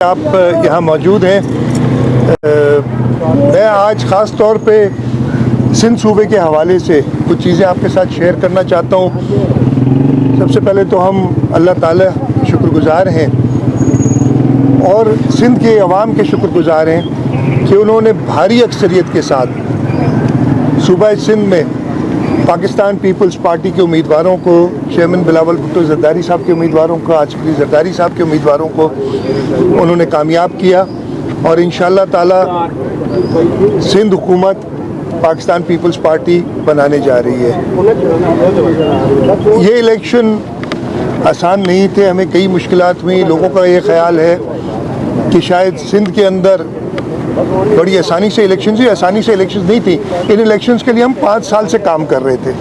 आप यहाँ मौजूद हैं। मैं आज ख़ास तौर पे सिंध सूबे के हवाले से कुछ चीज़ें आपके साथ शेयर करना चाहता हूँ। सबसे पहले तो हम अल्लाह ताला शुक्रगुज़ार हैं और सिंध के अवाम के शुक्रगुज़ार हैं कि उन्होंने भारी अक्सरियत के साथ सूबा सिंध में पाकिस्तान पीपल्स पार्टी के उम्मीदवारों को, चेयरमैन बिलावल भुट्टो ज़रदारी साहब के उम्मीदवारों को, आसिफ अली ज़रदारी साहब के उम्मीदवारों को उन्होंने कामयाब किया और इंशाअल्लाह ताला सिंध हुकूमत पाकिस्तान पीपल्स पार्टी बनाने जा रही है। ये इलेक्शन आसान नहीं थे, हमें कई मुश्किलात हुई। लोगों का ये ख्याल है कि शायद सिंध के अंदर बड़ी आसानी से इलेक्शन हुई। आसानी से इलेक्शन नहीं थी। इन इलेक्शंस के लिए हम 5 साल से काम कर रहे थे।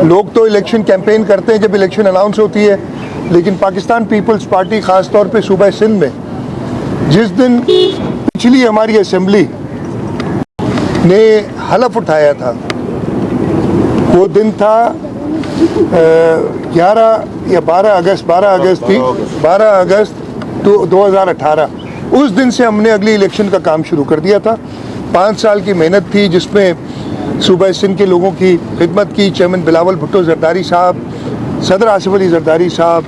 लोग तो इलेक्शन कैंपेन करते हैं जब इलेक्शन अनाउंस होती है, लेकिन पाकिस्तान पीपल्स पार्टी ख़ास तौर पे सूबा सिंध में जिस दिन पिछली हमारी असेंबली ने हलफ उठाया था, वो दिन था 11 या 12 अगस्त थी, 12 अगस्त 2018। उस दिन से हमने अगली इलेक्शन का काम शुरू कर दिया था। 5 साल की मेहनत थी जिसमें सूबा सिंध के लोगों की खिदमत की। चेयरमैन बिलावल भुट्टो ज़रदारी साहब, सदर आसिफ अली ज़रदारी साहब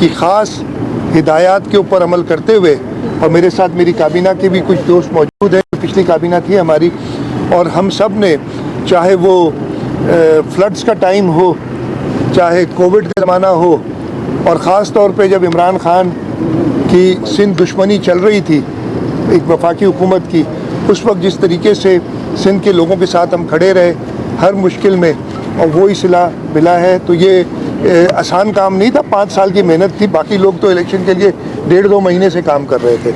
की ख़ास हिदायत के ऊपर अमल करते हुए, और मेरे साथ मेरी काबीना के भी कुछ दोस्त मौजूद हैं, पिछली काबीना थी हमारी, और हम सब ने, चाहे वो फ्लड्स का टाइम हो, चाहे कोविड का ज़माना हो, और ख़ास तौर पे जब इमरान खान की सिंध दुश्मनी चल रही थी एक वफाकी हुकूमत की, उस वक्त जिस तरीके से सिंध के लोगों के साथ हम खड़े रहे हर मुश्किल में, और वो ही सिला मिला है। तो ये आसान काम नहीं था, 5 साल की मेहनत थी। बाकी लोग तो इलेक्शन के लिए 1.5-2 महीने से काम कर रहे थे।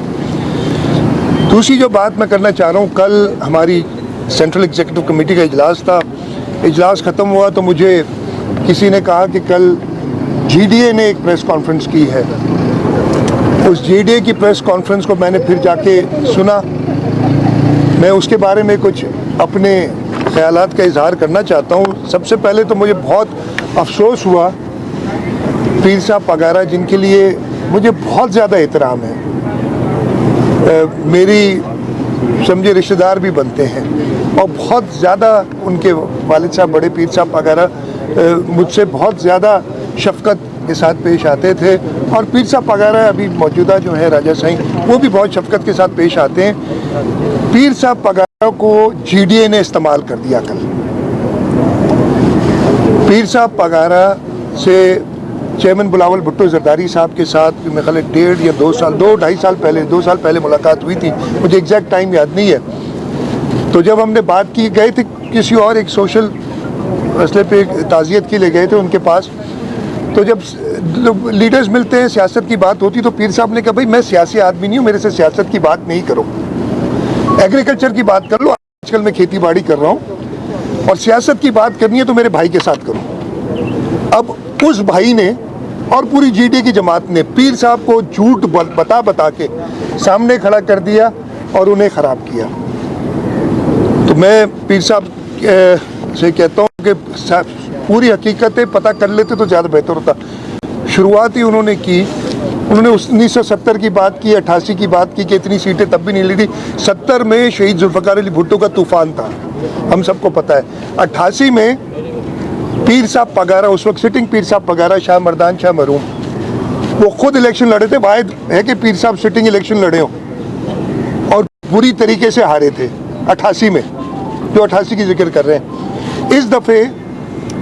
दूसरी जो बात मैं करना चाह रहा हूँ, कल हमारी सेंट्रल एग्जीक्यूटिव कमेटी का इजलास था। इजलास ख़त्म हुआ तो मुझे किसी ने कहा कि कल GDA ने एक प्रेस कॉन्फ्रेंस की है। उस GDA की प्रेस कॉन्फ्रेंस को मैंने फिर जाके सुना। मैं उसके बारे में कुछ अपने ख्यालात का इजहार करना चाहता हूँ। सबसे पहले तो मुझे बहुत अफसोस हुआ पीर साहब पगारा, जिनके लिए मुझे बहुत ज़्यादा एहतराम है, मेरी समझे रिश्तेदार भी बनते हैं, और बहुत ज़्यादा उनके वालिद साहब बड़े पीर साहब पगारा मुझसे बहुत ज़्यादा शफ़क़त के साथ पेश आते थे, और पीर साहब पगारा अभी मौजूदा जो है राजा साईं, वो भी बहुत शफ़क़त के साथ पेश आते हैं। पीर साहब पगारा को GDA ने इस्तेमाल कर दिया कल। पीर साहब पगारा से चेयरमैन बिलावल भुट्टो ज़रदारी साहब के साथ मेरे ख्याल 1.5 या 2 साल, 2-2.5 साल पहले, 2 साल पहले मुलाकात हुई थी, मुझे एग्जैक्ट टाइम याद नहीं है। तो जब हमने बात की, गए थे किसी और एक सोशल मसले पे ताज़ियत के लिए गए थे उनके पास, तो जब लीडर्स मिलते हैं, सियासत की बात होती, तो पीर साहब ने कहा, भाई मैं सियासी आदमी नहीं हूँ, मेरे से सियासत की बात नहीं करो, एग्रीकल्चर की बात कर लो, आजकल मैं खेती बाड़ी कर रहा हूँ, और सियासत की बात करनी है तो मेरे भाई के साथ करो। अब उस भाई ने और पूरी GDA की जमात ने पीर साहब को झूठ बता के सामने खड़ा कर दिया और उन्हें ख़राब किया। तो मैं पीर साहब से कहता हूँ कि पूरी हकीकतें पता कर लेते तो ज़्यादा बेहतर होता। शुरुआत ही उन्होंने की, उन्होंने 1970 की बात की, 88 की बात की कि इतनी सीटें तब भी नहीं ली थी। 70 में शहीद जुल्फ़िकार अली भुट्टो का तूफ़ान था, हम सबको पता है। 88 में पीर साहब पगारा, उस वक्त सिटिंग पीर साहब पगारा शाह मर्दान शाह मरूम, वो खुद इलेक्शन लड़े थे। वाहिद है कि पीर साहब सिटिंग इलेक्शन लड़े हो, और बुरी तरीके से हारे थे 88 में, जो 88 की जिक्र कर रहे हैं। इस दफ़े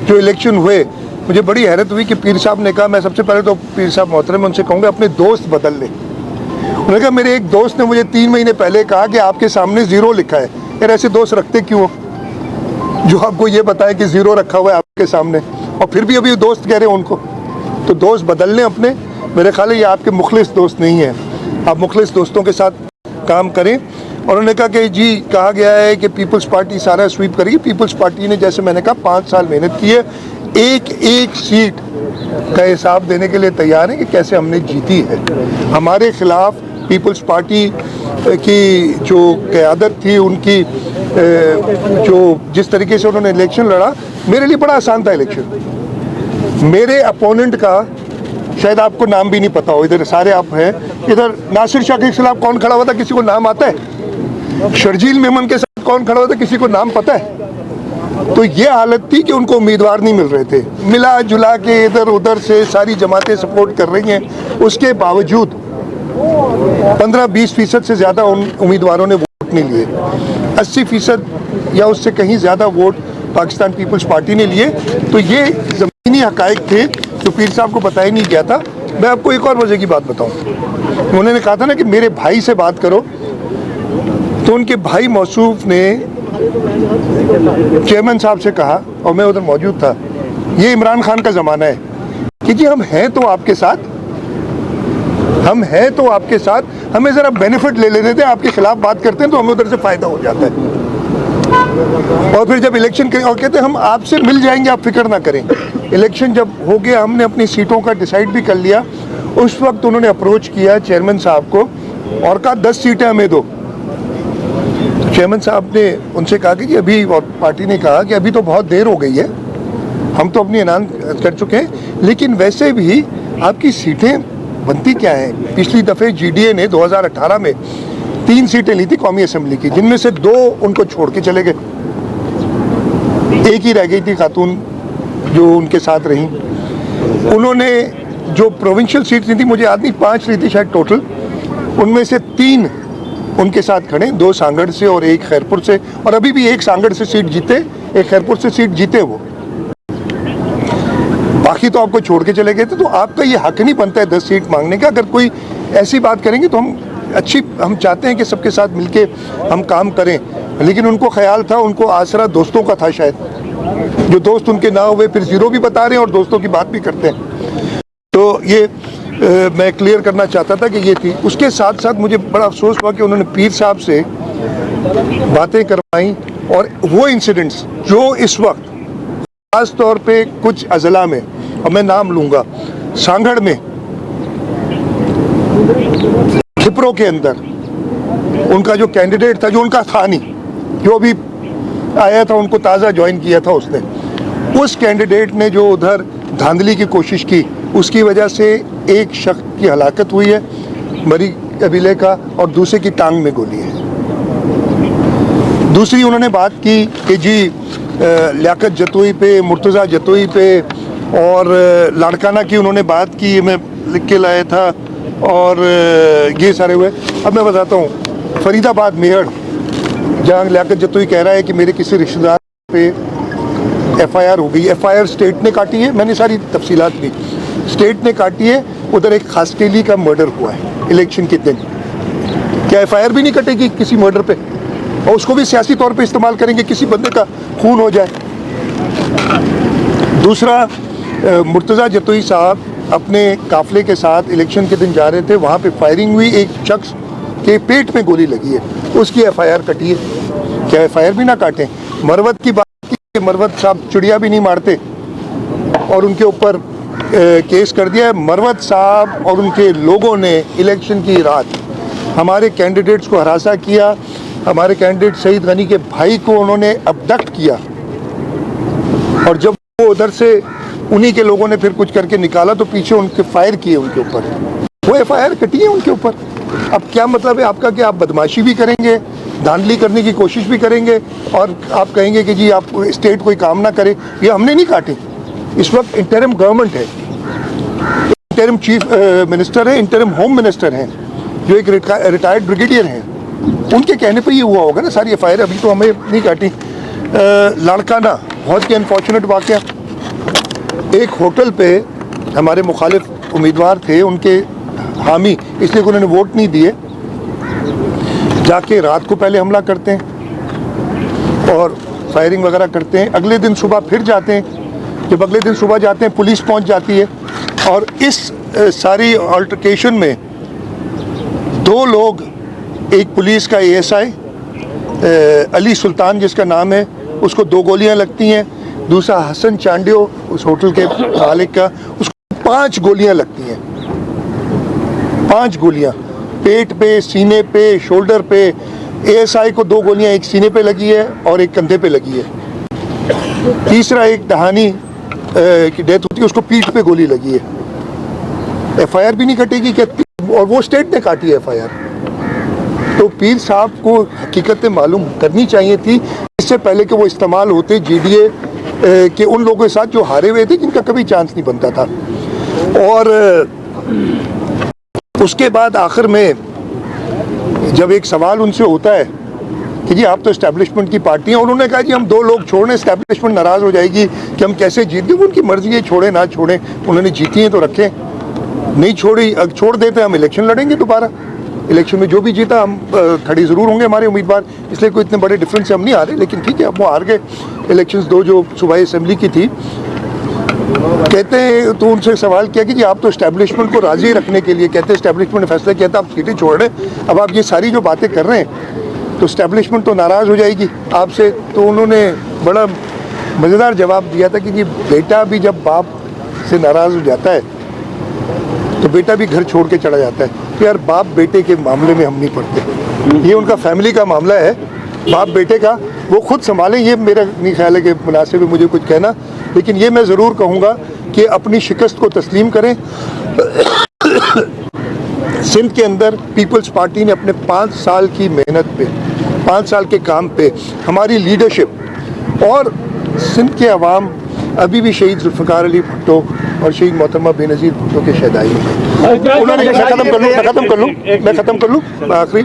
जो इलेक्शन हुए, मुझे बड़ी हैरत हुई कि पीर साहब ने कहा, मैं सबसे पहले तो पीर साहब मोहतरम, उनसे कहूँगा अपने दोस्त बदल ले। उन्होंने कहा, मेरे एक दोस्त ने मुझे 3 महीने पहले कहा कि आपके सामने 0 लिखा है। यार ऐसे दोस्त रखते क्यों हो जो आपको ये बताए कि 0 रखा हुआ है आपके सामने, और फिर भी अभी दोस्त कह रहे हैं उनको? तो दोस्त बदल लें अपने। मेरे ख्याल है ये आपके मुखलिस दोस्त नहीं हैं, आप मुखलिस दोस्तों के साथ काम करें। और उन्होंने कहा कि जी कहा गया है कि पीपल्स पार्टी सारा स्वीप करेगी। पीपल्स पार्टी ने, जैसे मैंने कहा, 5 साल मेहनत की है, एक सीट का हिसाब देने के लिए तैयार है कि कैसे हमने जीती है। हमारे खिलाफ पीपल्स पार्टी की जो क़यादत थी, उनकी जो जिस तरीके से उन्होंने इलेक्शन लड़ा, मेरे लिए बड़ा आसान था इलेक्शन। मेरे अपोनेंट का शायद आपको नाम भी नहीं पता हो, इधर सारे आप हैं। इधर नासिर शाह के खिलाफ कौन खड़ा हुआ था, किसी को नाम आता है? शर्जील मेमन के साथ कौन खड़ा हुआ था, किसी को नाम पता है? तो ये हालत थी कि उनको उम्मीदवार नहीं मिल रहे थे। मिला जुला के इधर उधर से सारी जमातें सपोर्ट कर रही हैं, उसके बावजूद 15-20% से ज़्यादा उन उम्मीदवारों ने वोट नहीं लिए। 80% या उससे कहीं ज़्यादा वोट पाकिस्तान पीपल्स पार्टी ने लिए। तो ये ज़मीनी हक़ाइक़ थे जो पीर साहब को बताया नहीं गया था। मैं आपको एक और मज़े की बात बताऊं, उन्होंने कहा था ना कि मेरे भाई से बात करो, तो उनके भाई मौसूफ ने चेयरमैन साहब से कहा, और मैं उधर मौजूद था, ये इमरान खान का ज़माना है कि जी हम हैं तो आपके साथ, हम हैं तो आपके साथ, हमें ज़रा बेनिफिट ले लेने दें, आपके खिलाफ बात करते हैं तो हमें उधर से फ़ायदा हो जाता है। और फिर जब इलेक्शन करें और कहते हैं हम आपसे मिल जाएंगे, आप फिक्र ना करें। इलेक्शन जब हो गया, हमने अपनी सीटों का डिसाइड भी कर लिया, उस वक्त उन्होंने अप्रोच किया चेयरमैन साहब को और कहा 10 सीटें हमें दो। चेयरमैन साहब ने उनसे कहा कि अभी, और पार्टी ने कहा कि अभी तो बहुत देर हो गई है, हम तो अपनी ऐलान कर चुके हैं, लेकिन वैसे भी आपकी सीटें बनती क्या हैं? पिछली दफ़े GDA ने 2018 में 3 सीटें ली थी कौमी असम्बली की, जिनमें से 2 उनको छोड़ के चले गए, एक ही रह गई थी खातून जो उनके साथ रहीं। उन्होंने जो प्रोविंशियल सीट ली थी, मुझे याद नहीं, 5 ली थी शायद टोटल, उनमें से 3 उनके साथ खड़े, 2 सांगड़ से और 1 खैरपुर से, और अभी भी 1 सांगड़ से सीट जीते, 1 खैरपुर से सीट जीते वो, बाकी तो आपको छोड़ के चले गए थे। तो आपका ये हक नहीं बनता है 10 सीट मांगने का। अगर कोई ऐसी बात करेंगे तो हम चाहते हैं कि सबके साथ मिलके हम काम करें, लेकिन उनको ख्याल था, उनको आसरा दोस्तों का था शायद, जो दोस्त उनके ना हुए फिर ज़ीरो भी बता रहे हैं और दोस्तों की बात भी करते हैं। तो ये मैं क्लियर करना चाहता था कि ये थी। उसके साथ साथ मुझे बड़ा अफसोस हुआ कि उन्होंने पीर साहब से बातें करवाई, और वो इंसिडेंट्स जो इस वक्त खास तौर पे कुछ अजला में, और मैं नाम लूँगा, सांगड़ में, खिपरों के अंदर उनका जो कैंडिडेट था, जो उनका था नहीं, जो भी आया था, उनको ताज़ा ज्वाइन किया था उसने, उस कैंडिडेट ने जो उधर धांधली की कोशिश की, उसकी वजह से एक शख्स की हलाकत हुई है, मरी कबीले का, और दूसरे की टांग में गोली है। दूसरी उन्होंने बात की कि जी लियाकत जतोई पे, मुर्तज़ा जतोई पे, और लाड़काना की उन्होंने बात की, मैं लिख के लाया था, और ये सारे हुए। अब मैं बताता हूँ, फरीदाबाद मेहड़, जहाँ लियाकत जतोई कह रहा है कि मेरे किसी रिश्तेदार पे FIR हो गई, FIR स्टेट ने काटी है, मैंने सारी तफसीलात ली, स्टेट ने काटी है, उधर एक खासकेली का मर्डर हुआ है इलेक्शन के दिन। क्या FIR भी नहीं कटेगी किसी मर्डर पे, और उसको भी सियासी तौर पे इस्तेमाल करेंगे, किसी बंदे का खून हो जाए। दूसरा, मुर्तज़ा जतोई साहब अपने काफ़िले के साथ इलेक्शन के दिन जा रहे थे, वहाँ पे फायरिंग हुई, एक शख्स के पेट में गोली लगी है, उसकी FIR कटी है। क्या FIR भी ना काटें? मरवत की बात की, मरवत साहब चिड़िया भी नहीं मारते और उनके ऊपर केस कर दिया है। मरवत साहब और उनके लोगों ने इलेक्शन की रात हमारे कैंडिडेट्स को हरासा किया, हमारे कैंडिडेट सईद गनी के भाई को उन्होंने अबडक्ट किया, और जब वो उधर से उन्हीं के लोगों ने फिर कुछ करके निकाला तो पीछे उनके फायर किए उनके ऊपर, वो FIR कटी है उनके ऊपर। अब क्या मतलब है आपका कि आप बदमाशी भी करेंगे, धांधली करने की कोशिश भी करेंगे, और आप कहेंगे कि जी आप स्टेट कोई काम ना करे? ये हमने नहीं काटी। इस वक्त इंटरिम गवर्नमेंट है, इंटरिम चीफ मिनिस्टर है, इंटरिम होम मिनिस्टर हैं, जो एक रिटायर्ड ब्रिगेडियर हैं, उनके कहने पर ये हुआ होगा ना सारी FIR, अभी तो हमें नहीं काटी। लाड़काना बहुत ही अनफॉर्चुनेट वाक़या, एक होटल पे हमारे मुखालिफ उम्मीदवार थे, उनके हामी, इसलिए उन्होंने वोट नहीं दिए, जाके रात को पहले हमला करते हैं और फायरिंग वगैरह करते हैं। अगले दिन सुबह फिर जाते हैं, जब अगले दिन सुबह जाते हैं पुलिस पहुंच जाती है, और इस सारी अल्टरकेशन में 2 लोग, एक पुलिस का ASI अली सुल्तान जिसका नाम है, उसको 2 गोलियां लगती हैं, दूसरा हसन चांडियो उस होटल के मालिक का, उसको 5 गोलियां लगती हैं, 5 गोलियां पेट पे, सीने पे, शोल्डर पे। ASI को 2 गोलियां एक सीने पे लगी है और एक कंधे पे लगी है। तीसरा एक दहानी की डेथ होती है, उसको पीठ पे गोली लगी है। FIR भी नहीं कटेगी क्या? और वो स्टेट ने काटी है FIR। तो पीर साहब को हकीकतें मालूम करनी चाहिए थी इससे पहले कि वो इस्तेमाल होते GDA के उन लोगों के साथ जो हारे हुए थे, जिनका कभी चांस नहीं बनता था। और उसके बाद आखिर में जब एक सवाल उनसे होता है कि जी आप तो इस्टेब्लिशमेंट की पार्टी हैं, उन्होंने कहा जी हम 2 लोग छोड़ें, इस्टेब्लिशमेंट नाराज़ हो जाएगी कि हम कैसे जीत गए। उनकी मर्जी है, छोड़े ना छोड़ें, उन्होंने जीती हैं तो रखें, नहीं छोड़ी अगर छोड़ देते हम इलेक्शन लड़ेंगे दोबारा। इलेक्शन में जो भी जीता हम खड़ी ज़रूर होंगे हमारे उम्मीदवार, इसलिए कोई इतने बड़े डिफरेंस से हम नहीं आ रहे। लेकिन ठीक है, अब वो हार गए इलेक्शंस 2 जो सूबाई असेंबली की थी। कहते हैं तो उनसे सवाल किया कि जी आप तो इस्टेब्लिशमेंट को राज़ी रखने के लिए कहते हैं, इस्टेब्लिशमेंट ने फैसला किया था आप सीटें छोड़ रहे, अब आप ये सारी जो बातें कर रहे हैं तो इस्टेब्लिशमेंट तो नाराज़ हो जाएगी आपसे। तो उन्होंने बड़ा मज़ेदार जवाब दिया था कि जी बेटा भी जब बाप से नाराज़ हो जाता है तो बेटा भी घर छोड़ के चला जाता है। तो यार बाप बेटे के मामले में हम नहीं पड़ते, ये उनका फैमिली का मामला है, बाप बेटे का, वो खुद संभालें। ये मेरा नहीं ख्याल है कि मुनासिब है मुझे कुछ कहना, लेकिन ये मैं ज़रूर कहूँगा कि अपनी शिकस्त को तस्लीम करें। सिंध के अंदर पीपल्स पार्टी ने अपने 5 साल की मेहनत पे, 5 साल के काम पे, हमारी लीडरशिप और सिंध के अवाम अभी भी शहीद जुल्फ़िकार अली भुट्टो और शहीद मोहतरमा बेनज़ीर भुट्टो के शहदाई हैं। उन्होंने मैं ख़त्म कर लूँ आखिरी,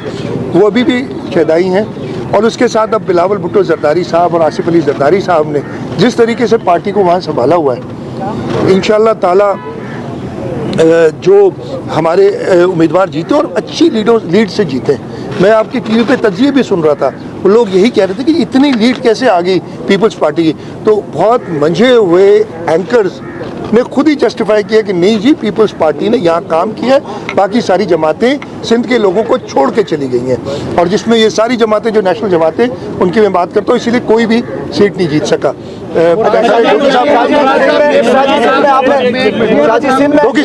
वो अभी भी शहदाई हैं। और उसके साथ अब बिलावल भुट्टो ज़रदारी साहब और आसिफ अली ज़रदारी साहब ने जिस तरीके से पार्टी को वहाँ संभाला हुआ है, इंशाअल्लाह ताला जो हमारे उम्मीदवार जीते और अच्छी लीड से जीते। मैं आपकी टीवी पे तज्जिए भी सुन रहा था, वो लोग यही कह रहे थे कि इतनी लीड कैसे आ गई पीपल्स पार्टी की। तो बहुत मंझे हुए एंकर्स ने खुद ही जस्टिफाई किया कि नहीं जी पीपल्स पार्टी ने यहाँ काम किया है, बाकी सारी जमातें सिंध के लोगों को छोड़ के चली गई हैं। और जिसमें ये सारी जमातें जो नेशनल जमातें उनकी मैं बात करता हूँ, इसीलिए कोई भी सीट नहीं जीत सका। डोकी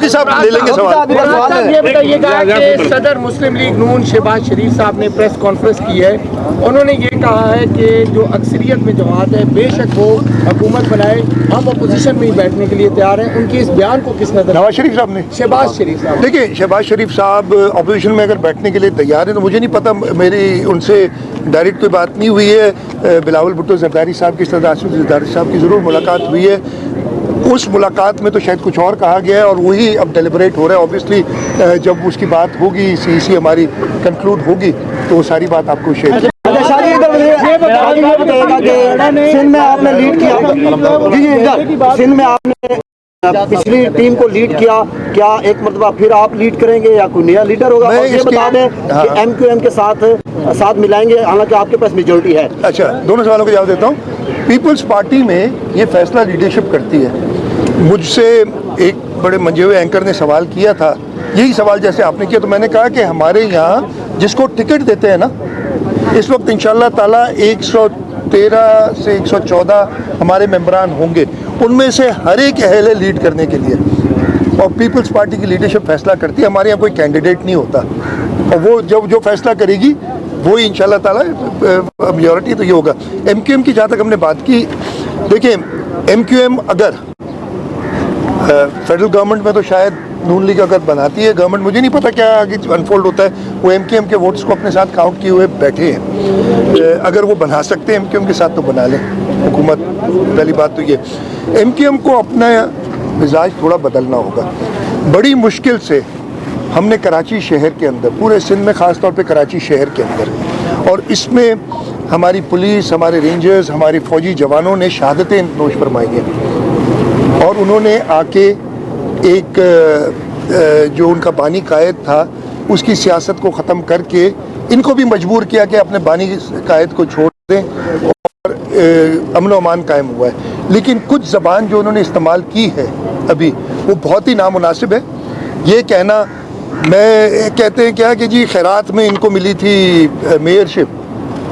साहब ले लेंगे सवाल। ये बताइएगा कि सदर मुस्लिम लीग नून शहबाज शरीफ साहब ने प्रेस कॉन्फ्रेंस की है, उन्होंने ये कहा है कि जो अक्सरियत में जमात है बेशक वो हुकूमत बनाए, हम अपोजिशन में ही बैठने के लिए तैयार हैं। उनके इस बयान को किस नजर? नवाज शरीफ साहब ने, शहबाज शरीफ साहब। देखिए शहबाज शरीफ साहब अपोजिशन में अगर बैठने के लिए तैयार है तो मुझे नहीं पता, मेरी उनसे डायरेक्ट कोई बात नहीं हुई है। बिलावल भुट्टो ज़रदारी साहब की साथ आसिफ ज़रदारी साहब की ज़रूर मुलाकात हुई है। उस मुलाकात में तो शायद कुछ और कहा गया है और वही अब डेलिब्रेट हो रहा है। ऑब्वियसली जब उसकी बात होगी, CEC हमारी कंक्लूड होगी तो वो सारी बात आपको शेयर सिंध में आपने लीड किया, सिंध में आपने पिछली टीम को लीड किया, क्या एक मरतबा फिर आप लीड करेंगे या कोई नया लीडर होगा? और ये बता दें कि MQM के साथ मिलाएंगे, हालांकि आपके पास मेजोरिटी है। अच्छा, दोनों सवालों का जवाब देता हूँ। पीपल्स पार्टी में ये फैसला लीडरशिप करती है। मुझसे एक बड़े मंजे हुए एंकर ने सवाल किया था, यही सवाल जैसे आपने किया, तो मैंने कहा कि हमारे यहाँ जिसको टिकट देते हैं ना, इस वक्त इंशाअल्लाह ताला 113 से 114 हमारे मेंबरान होंगे, उनमें से हर एक अहल है लीड करने के लिए। और पीपल्स पार्टी की लीडरशिप फैसला करती है, हमारे यहाँ कोई कैंडिडेट नहीं होता। और वो जब जो फैसला करेगी वही इंशाअल्लाह ताला मेजॉरिटी तो ये होगा। MQM की जहाँ तक हमने बात की, देखिए MQM अगर फेडरल गवर्नमेंट में तो शायद नून लीग अगर बनाती है गवर्नमेंट, मुझे नहीं पता क्या आगे अनफोल्ड होता है, वो MQM के वोट्स को अपने साथ काउंट किए हुए बैठे हैं। अगर वो बना सकते हैं MQM के साथ तो बना लें हुकूमत, पहली बात तो ये। MQM को अपना मिजाज थोड़ा बदलना होगा। बड़ी मुश्किल से हमने कराची शहर के अंदर, पूरे सिंध में ख़ास तौर पे कराची शहर के अंदर, और इसमें हमारी पुलिस, हमारे रेंजर्स, हमारे फ़ौजी जवानों ने शहादतें नोश फरमाई हैं। और उन्होंने आके एक जो उनका बानी कायद था उसकी सियासत को ख़त्म करके इनको भी मजबूर किया कि अपने बानी कायद को छोड़ दें, और अमन अमान कायम हुआ है। लेकिन कुछ ज़बान जो उन्होंने इस्तेमाल की है अभी, वो बहुत ही नामुनासिब है। ये कहना, मैं कहते हैं क्या कि जी खैरात में इनको मिली थी मेयरशिप,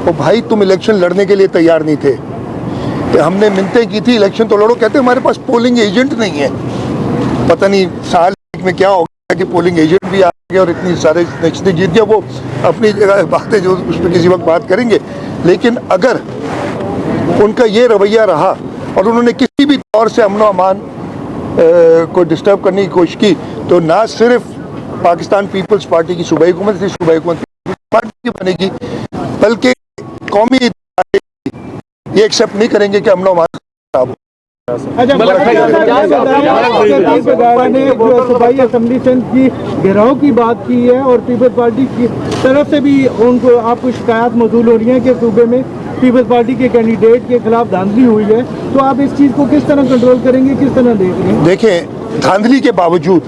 और भाई तुम इलेक्शन लड़ने के लिए तैयार नहीं थे, तो हमने मिन्नतें की थी इलेक्शन तो लड़ो, कहते हमारे पास पोलिंग एजेंट नहीं है। पता नहीं साल में क्या हो गया कि पोलिंग एजेंट भी आ गया और इतनी सारे नचते जीत गया। वो अपनी जगह बात है जो उस पर किसी वक्त बात करेंगे। लेकिन अगर उनका ये रवैया रहा और उन्होंने किसी भी तौर से अमन अमान को डिस्टर्ब करने की कोशिश की तो ना सिर्फ पाकिस्तान पीपल्स पार्टी की सूबाई हुकूमत थी, सूबाई हुकूमत पार्टी की बनेगी, बल्कि कौमी इदारे ये एक्सेप्ट नहीं करेंगे कि अमन व अमान खराब हो। सूबाई असेंबली सिंध की घेराव की बात की है और पीपल्स पार्टी की तरफ से भी उनको आपको शिकायत मौसूल हो रही है कि सूबे में पीपल्स पार्टी के कैंडिडेट के खिलाफ धांधली हुई है, तो आप इस चीज़ को किस तरह कंट्रोल करेंगे, किस तरह देख रहे हैं? देखें, धांधली के बावजूद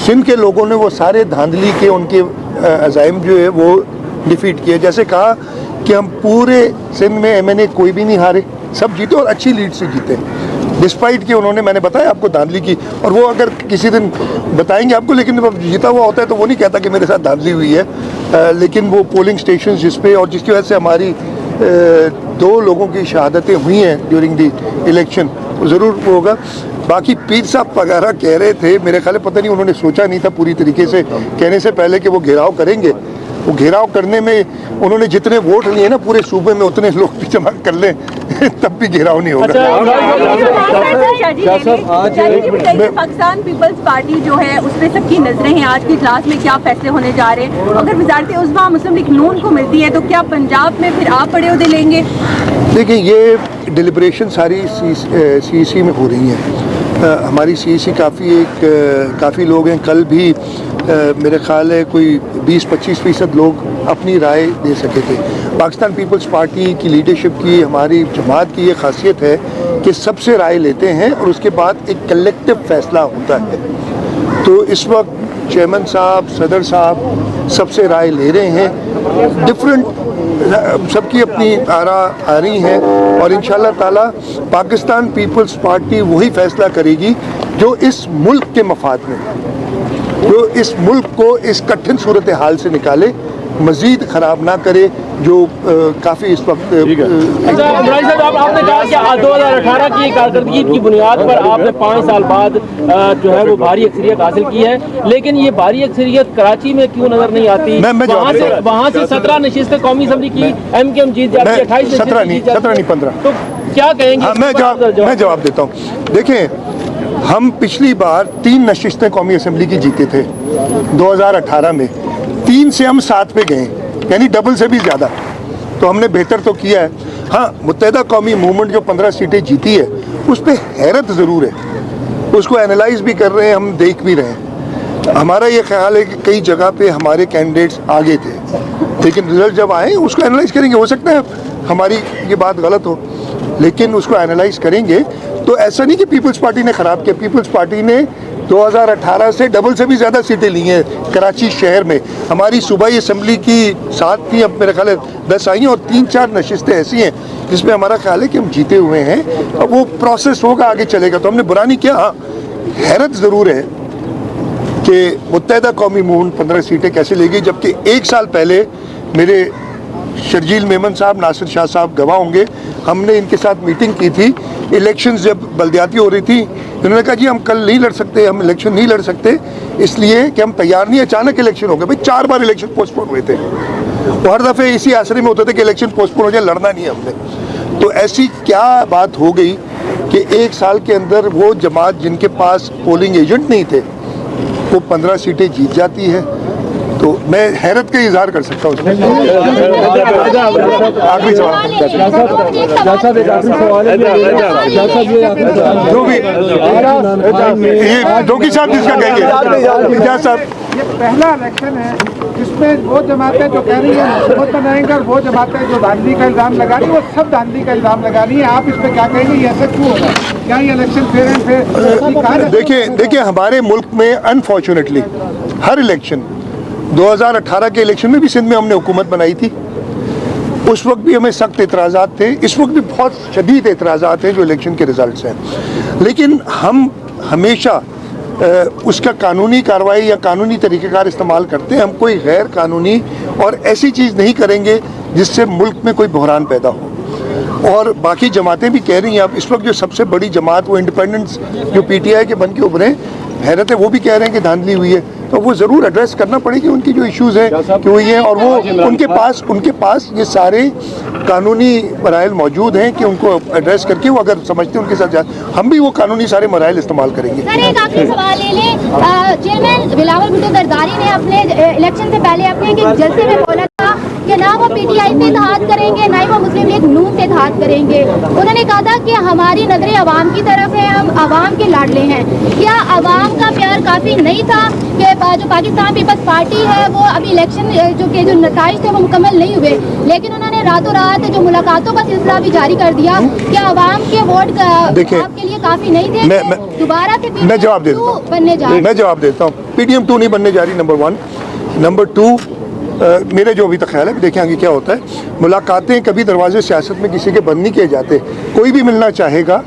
सिंध के लोगों ने वो सारे धांधली के उनके अज़ाइम जो है वो डिफीट किए। जैसे कहा कि हम पूरे सिंध में MNA कोई भी नहीं हारे, सब जीते और अच्छी लीड से जीते, डिस्पाइट कि उन्होंने, मैंने बताया आपको, धांधली की। और वो अगर किसी दिन बताएंगे आपको, लेकिन जब जीता हुआ होता है तो वो नहीं कहता कि मेरे साथ धांधली हुई है। लेकिन वो पोलिंग स्टेशन जिस पे और जिसकी वजह से हमारी 2 लोगों की शहादतें हुई हैं ड्यूरिंग द इलेक्शन, वो ज़रूर होगा। बाकी पीर साहब वगैरह कह रहे थे, मेरे ख्याल पता नहीं उन्होंने सोचा नहीं था पूरी तरीके से कहने से पहले कि वो घेराव करेंगे। वो घेराव करने में उन्होंने जितने वोट लिए ना पूरे सूबे में उतने लोग भी जमा कर लें तब भी घेराव नहीं होगा। पाकिस्तान पीपल्स पार्टी जो है उस पर सबकी नजरें हैं, आज के इजलास में क्या फैसले होने जा रहे हैं। अगर वज़ारत उज़्मा मुस्लिम लीग नून को मिलती है तो क्या पंजाब में फिर आप बड़े ओहदे लेंगे? देखिए, ये डिलिब्रेशन सारी CEC में हो रही हैं। हमारी CEC काफ़ी लोग हैं। कल भी मेरे ख्याल है कोई 20-25% लोग अपनी राय दे सके थे। पाकिस्तान पीपल्स पार्टी की लीडरशिप की, हमारी जमात की ये खासियत है कि सबसे राय लेते हैं और उसके बाद एक कलेक्टिव फैसला होता है। तो इस वक्त चेयरमैन साहब, सदर साहब सबसे राय ले रहे हैं, डिफरेंट, सबकी अपनी आरा आ रही हैं और इंशाल्लाह ताला पाकिस्तान पीपल्स पार्टी वही फैसला करेगी जो इस मुल्क के मफाद में, जो इस मुल्क को इस कठिन सूरत हाल से निकाले, मजीद ख़राब ना करे, जो काफ़ी इस वक्त। अच्छा इमरान साहब, आपने कहा कि 2018 की कारकर्दगी की बुनियाद पर आपने 5 साल बाद जो है वो भारी अक्सरियत हासिल की है, लेकिन ये भारी अक्सरियत कराची में क्यों नजर नहीं आती? वहाँ से 17 नशिस्तें कौमी असम्बली की MKM जीत जाती है, 28 17 नहीं 15। तो क्या कहेंगे? मैं जवाब देता हूँ। देखें, हम पिछली बार 3 नशिस्तें कौमी असम्बली की जीते थे 2018 में, 3 से हम 7 पे गए, यानी डबल से भी ज़्यादा। तो हमने बेहतर तो किया है। हाँ, मुत्तहिदा कौमी मूवमेंट जो 15 सीटें जीती है उस पर हैरत ज़रूर है, उसको एनालाइज भी कर रहे हैं, हम देख भी रहे हैं। हमारा ये ख्याल है कि कई जगह पे हमारे कैंडिडेट्स आगे थे, लेकिन रिजल्ट जब आए उसको एनालाइज करेंगे। हो सकता है हमारी ये बात गलत हो, लेकिन उसको एनालाइज करेंगे। तो ऐसा नहीं कि पीपल्स पार्टी ने ख़राब किया, पीपल्स पार्टी ने 2018 से डबल से भी ज़्यादा सीटें ली हैं कराची शहर में। हमारी सूबाई असम्बली की 7 थी, अब मेरे ख्याल है 10 आई हैं और 3-4 नशिस्तें ऐसी हैं जिसमें हमारा ख्याल है कि हम जीते हुए हैं। अब वो प्रोसेस होगा, आगे चलेगा, तो हमने बुरा नहीं किया। हाँ, हैरत ज़रूर है कि मुत्तहिदा कौमी मूवमेंट 15 सीटें कैसे लेगी, जबकि 1 साल पहले मेरे शर्जील मेमन साहब, नासिर शाह साहब गवाह होंगे, हमने इनके साथ मीटिंग की थी। इलेक्शंस जब बल्दियाती हो रही थी, इन्होंने कहा जी हम कल नहीं लड़ सकते, हम इलेक्शन नहीं लड़ सकते इसलिए कि हम तैयार नहीं। अचानक इलेक्शन हो गए। भाई 4 बार इलेक्शन पोस्टपोन हुए थे, वो हर दफ़े इसी आसरे में होते थे कि इलेक्शन पोस्टपोन हो जाए, लड़ना नहीं है हमने। तो ऐसी क्या बात हो गई कि 1 साल के अंदर वो जमात जिनके पास पोलिंग एजेंट नहीं थे वो 15 सीटें जीत जाती है। तो मैं हैरत का इजहार कर सकता हूँ। आखिरी सवाल, जो भी ये डोकी साहब जिसका कहेंगे, क्या साहब, ये पहला इलेक्शन है जिसमें वो जमातें जो कह रही है हुकूमत बनाएंगे और वो जमातें जो धांधली का इल्ज़ाम लगा रही है वो सब धांधली का इल्ज़ाम लगा रही है। आप इस पर क्या कहेंगे, ये ऐसा क्यों होगा? क्या ये इलेक्शन फेयर एंड फेयर? देखिए हमारे मुल्क में अनफॉर्चुनेटली हर इलेक्शन, 2018 के इलेक्शन में भी सिंध में हमने हुकूमत बनाई थी, उस वक्त भी हमें सख्त एतराज़ात थे, इस वक्त भी बहुत शदीद एतराज़ात हैं जो इलेक्शन के रिजल्ट हैं। लेकिन हम हमेशा उसका कानूनी कार्रवाई या कानूनी तरीक़ेकार इस्तेमाल करते हैं। हम कोई गैर कानूनी और ऐसी चीज़ नहीं करेंगे जिससे मुल्क में कोई बहरान पैदा हो। और बाकी जमातें भी कह रही हैं, अब इस वक्त जो सबसे बड़ी जमात वो इंडिपेंडेंस जो PTI के बन के उभरे, हैरत है, वो भी कह रहे हैं कि धांधली हुई है। तो वो ज़रूर एड्रेस करना पड़ेगी उनकी जो इश्यूज़ हैं कि वो ये हैं, और वो उनके पास ये सारे कानूनी मराइल मौजूद हैं कि उनको एड्रेस करके वो अगर समझते हैं उनके साथ हम भी वो कानूनी सारे मराइल इस्तेमाल करेंगे। सर एक आखिरी सवाल ले लें, चेयरमैन बिलावल भुट्टो जरदारी ने अपने इलेक्शन से पहले अपने एक जलसे में बोला था कि ना वो पीटीआई पे इत्तेहाद करेंगे ना ही वो मुस्लिम लीग नून पे इत्तेहाद करेंगे। उन्होंने कहा था कि हमारी नजरें अवाम की तरफ है, हम अवाम के लाडले हैं। क्या अवाम का प्यार काफी नहीं था कि जो पाकिस्तान पीपल्स पार्टी है वो अभी इलेक्शन जो नताइज थे वो मुकम्मल नहीं हुए, लेकिन उन्होंने रातों रात जो मुलाकातों का सिलसिला भी जारी कर दिया। क्या अवाम के वोट आपके लिए काफी नहीं थे? दोबारा से मैं जवाब देता हूँ, बनने जा रहे? मैं जवाब देता हूँ, PDM 2 नहीं बनने जा रही, नंबर 1। नंबर 2, मेरे जो अभी तक ख्याल है, देखें आगे क्या होता है। मुलाकातें कभी दरवाजे सियासत में किसी के बंद नहीं किए जाते, कोई भी मिलना चाहेगा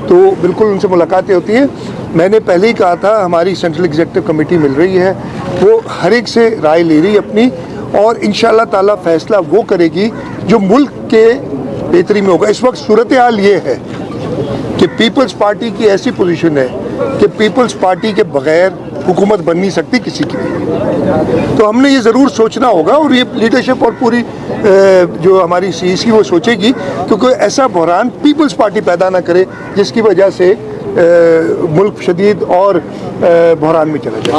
तो बिल्कुल उनसे मुलाकातें होती हैं। मैंने पहले ही कहा था हमारी सेंट्रल एग्जीक्यूटिव कमेटी मिल रही है, वो हर एक से राय ले रही है अपनी, और इंशाअल्लाह ताला फैसला वो करेगी जो मुल्क के बेहतरी में होगा। इस वक्त सूरत हाल ये है कि पीपल्स पार्टी की ऐसी पोजीशन है कि पीपल्स पार्टी के बगैर हुकूमत बन नहीं सकती किसी की भी। तो हमने ये ज़रूर सोचना होगा, और ये लीडरशिप और पूरी जो हमारी CEC वो सोचेगी, क्योंकि ऐसा बहरान पीपल्स पार्टी पैदा ना करे जिसकी वजह से मुल्क शदीद और बहरान में चला जाए।